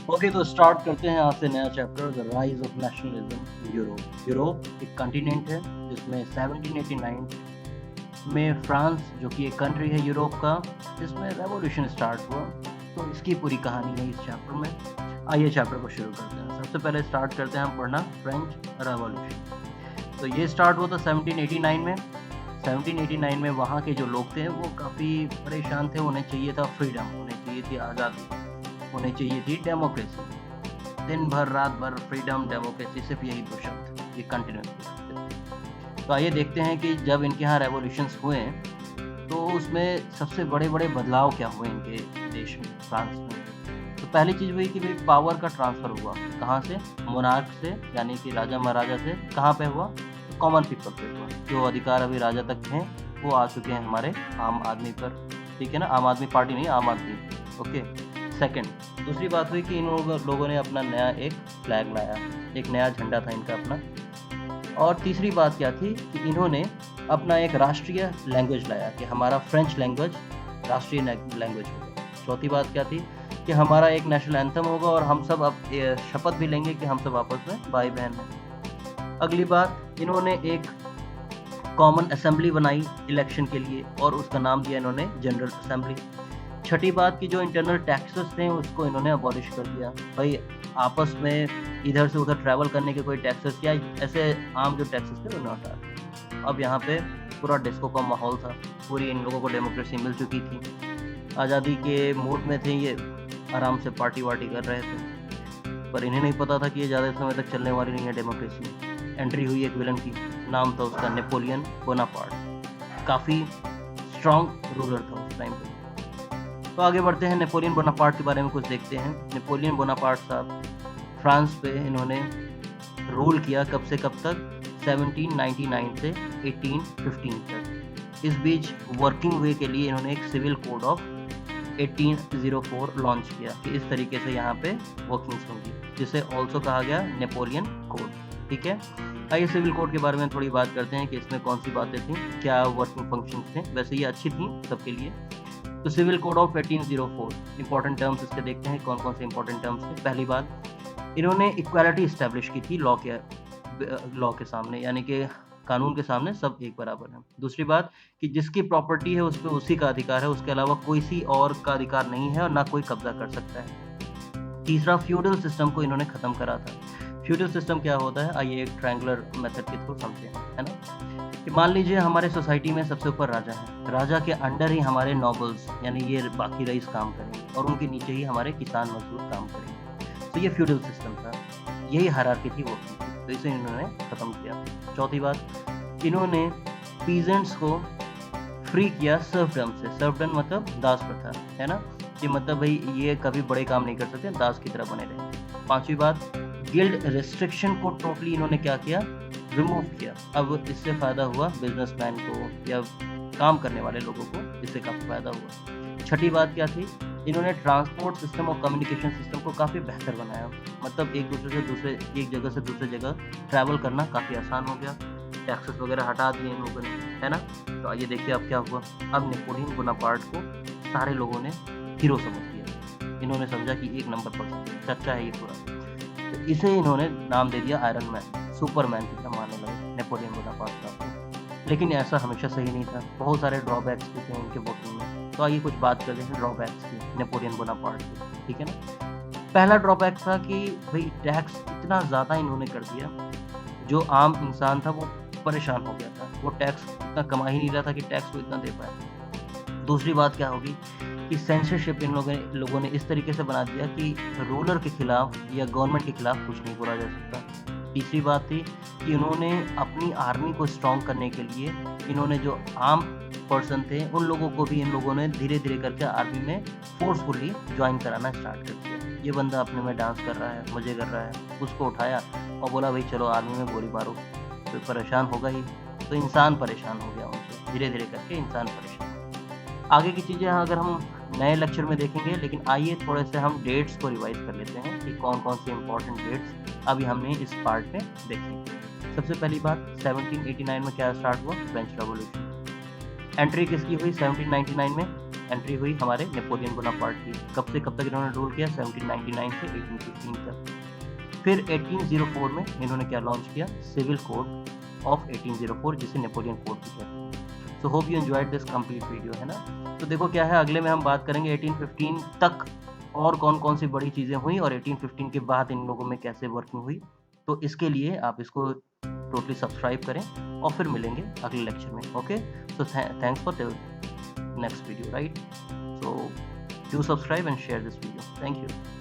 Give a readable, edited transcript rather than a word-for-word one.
Okay, तो start करते हैं यहाँ से नया chapter, the rise of nationalism Europe. Europe एक कॉन्टिनेंट है जिसमें 1789 में फ्रांस, जो कि एक कंट्री है यूरोप का, जिसमें रेवोल्यूशन स्टार्ट हुआ। तो इसकी पूरी कहानी है इस चैप्टर में। आइए चैप्टर को शुरू करते हैं। सबसे पहले स्टार्ट करते हैं हम पढ़ना फ्रेंच रेवोल्यूशन। तो ये स्टार्ट हुआ था 1789 में। 1789 में वहाँ के जो लोग थे वो काफ़ी परेशान थे। उन्हें चाहिए था फ्रीडम, उन्हें चाहिए थी आज़ादी, उन्हें चाहिए थी डेमोक्रेसी। दिन भर रात भर फ्रीडम डेमोक्रेसी, सिर्फ यही दो शब्द ये कंटिन्यूस। तो आइए देखते हैं कि जब इनके यहाँ रेवोल्यूशंस हुए तो उसमें सबसे बड़े बड़े बदलाव क्या हुए इनके देश में, फ्रांस में। तो पहली चीज़ हुई कि भाई पावर का ट्रांसफ़र हुआ। कहाँ से? मोनार्क से, यानी कि राजा महाराजा से। कहाँ पे हुआ? कॉमन पीपल पे हुआ। जो अधिकार अभी राजा तक हैं वो आ चुके हैं हमारे आम आदमी पर। ठीक है ना, आम आदमी पार्टी नहीं, आम आदमी। ओके। सेकंड, दूसरी बात हुई कि इन लोगों ने अपना नया एक फ्लैग लाया, एक नया झंडा था इनका अपना। और तीसरी बात क्या थी कि इन्होंने अपना एक राष्ट्रीय लैंग्वेज लाया कि हमारा फ्रेंच लैंग्वेज राष्ट्रीय लैंग्वेज होगा। चौथी बात क्या थी कि हमारा एक नेशनल एंथम होगा और हम सब अब शपथ भी लेंगे कि हम सब आपस में भाई बहन हैं। अगली बात, इन्होंने एक कॉमन असेंबली बनाई इलेक्शन के लिए और उसका नाम दिया इन्होंने जनरल असेंबली। छठी बात की जो इंटरनल टैक्सेस थे उसको इन्होंने अबॉलिश कर दिया। भाई आपस में इधर से उधर ट्रैवल करने के कोई टैक्सेस, क्या ऐसे आम जो टैक्सेस थे उन्हें हटा। अब यहाँ पे पूरा डिस्को का माहौल था, पूरी इन लोगों को डेमोक्रेसी मिल चुकी थी, आज़ादी के मूड में थे ये, आराम से पार्टी वार्टी कर रहे थे। पर इन्हें नहीं पता था कि ये ज़्यादा समय तक चलने वाली नहीं है डेमोक्रेसी। एंट्री हुई एक विलन की, नाम था उसका नेपोलियन बोनापार्ट। काफ़ी स्ट्रॉन्ग रूलर था उस टाइम पे। तो आगे बढ़ते हैं, नेपोलियन बोनापार्ट के बारे में कुछ देखते हैं। नेपोलियन बोनापार्ट साहब फ्रांस पे इन्होंने रूल किया कब से कब तक? 1799 से 1815 तक। इस बीच वर्किंग वे के लिए इन्होंने एक सिविल कोड ऑफ 1804 लॉन्च किया कि इस तरीके से यहाँ पे वर्किंग्स होंगी, जिसे ऑल्सो कहा गया नेपोलियन कोड। ठीक है, आइए सिविल कोड के बारे में थोड़ी बात करते हैं कि इसमें कौन सी बातें थी, क्या वर्किंग फंक्शंस थे। वैसे ये अच्छी थी सबके लिए। तो civil code of 1804, important terms इसके देखते हैं कौन कौन से इंपॉर्टेंट टर्म्स थे। पहली बात, इन्होंने इक्वालिटी इस्टेब्लिश की थी लॉ के सामने, यानी कि कानून के सामने सब एक बराबर हैं। दूसरी बात कि जिसकी प्रॉपर्टी है उस पर उसी का अधिकार है, उसके अलावा कोई सी और का अधिकार नहीं है और ना कोई कब्जा कर सकता है। तीसरा, फ्यूडल सिस्टम को इन्होंने खत्म करा था। फ्यूडल सिस्टम क्या होता है, आइए एक ट्रायंगुलर मेथड के थ्रू समझते हैं, है ना। कि मान लीजिए हमारे सोसाइटी में सबसे ऊपर राजा है, राजा के अंडर ही हमारे नॉबल्स यानी ये बाकी रईस काम करेंगे और उनके नीचे ही हमारे किसान मजदूर काम करेंगे। तो ये फ्यूडल सिस्टम था, यही हायरार्की थी वो की, तो इसे इन्होंने खत्म किया। चौथी बात, इन्होंने पीजेंट्स को फ्री किया सर्फडम से। सर्फडम मतलब दास प्रथा, है ना, कि मतलब भाई ये कभी बड़े काम नहीं कर सकते, दास की तरह बने रहे। पांचवी बात, गिल्ड रेस्ट्रिक्शन को टोटली इन्होंने क्या किया, रिमूव किया। अब इससे फायदा हुआ बिजनेसमैन को या काम करने वाले लोगों को, इससे काफी फायदा हुआ। छठी बात क्या थी, इन्होंने ट्रांसपोर्ट सिस्टम और कम्युनिकेशन सिस्टम को काफी बेहतर बनाया। मतलब एक जगह से दूसरे जगह ट्रैवल करना काफी आसान हो गया। टैक्सेस वगैरह हटा दिए इन लोगों ने, है ना। तो आइए देखिए अब क्या हुआ। अब नेपोलियन बोनापार्ट को सारे लोगों ने हीरो समझ लिया। इन्होंने समझा कि एक नंबर पर सच्चा है ये पूरा। तो इसे इन्होंने नाम दे दिया आयरन मैन, सुपरमैन की तरह मानने लगे नेपोलियन बोनापार्ट का। लेकिन ऐसा हमेशा सही नहीं था, बहुत सारे ड्रॉबैक्स भी थे इनके वोटिंग में। तो आइए कुछ बात करते हैं ड्रॉबैक्स की नेपोलियन बोनापार्ट की, ठीक है ना। पहला ड्रॉबैक था कि भाई टैक्स इतना ज़्यादा इन्होंने कर दिया, जो आम इंसान था वो परेशान हो गया था। वो टैक्स इतना कमा ही नहीं रहा था कि टैक्स को इतना दे पाए। दूसरी बात क्या होगी कि सेंसरशिप इन लोगों ने इस तरीके से बना दिया कि रूलर के खिलाफ या गवर्नमेंट के खिलाफ कुछ नहीं बोला जा सकता। तीसरी बात थी कि इन्होंने अपनी आर्मी को स्ट्रॉन्ग करने के लिए इन्होंने जो आम पर्सन थे उन लोगों को भी इन लोगों ने धीरे धीरे करके आर्मी में फोर्सफुली ज्वाइन कराना स्टार्ट कर दिया। ये बंदा अपने में डांस कर रहा है, मजे कर रहा है, उसको उठाया और बोला भाई चलो आर्मी में गोली मारो। तो परेशान होगा ही, तो इंसान परेशान हो गया उनसे, धीरे धीरे करके इंसान परेशान। आगे की चीज़ें अगर हम नए लेक्चर में देखेंगे, लेकिन आइए थोड़े से हम डेट्स को रिवाइज कर लेते हैं कि कौन कौन से इंपॉर्टेंट डेट्स अभी हमने इस पार्ट में देखे। सबसे पहली बात, 1789 में क्या स्टार्ट हुआ, फ्रेंच रेवोल्यूशन। एंट्री किसकी हुई 1799 में, एंट्री हुई हमारे नेपोलियन बोनापार्ट की। कब से कब तक इन्होंने रूल किया? 1799 से 1815 तक। फिर 1804 में इन्होंने क्या लॉन्च किया? सिविल कोड ऑफ 1804, जिसे नेपोलियन कोड भी कहते हैं। So hope you enjoyed this complete video, है ना? तो देखो क्या है, अगले में हम बात करेंगे 1815 तक और कौन-कौन सी बड़ी चीज़ें हुई और 1815 के बाद इन लोगों में कैसे वर्किंग हुई। तो इसके लिए आप इसको टोटली सब्सक्राइब करें और फिर मिलेंगे अगले लेक्चर में। Okay, so thanks for the next video, right? So do subscribe and share this video. Thank you.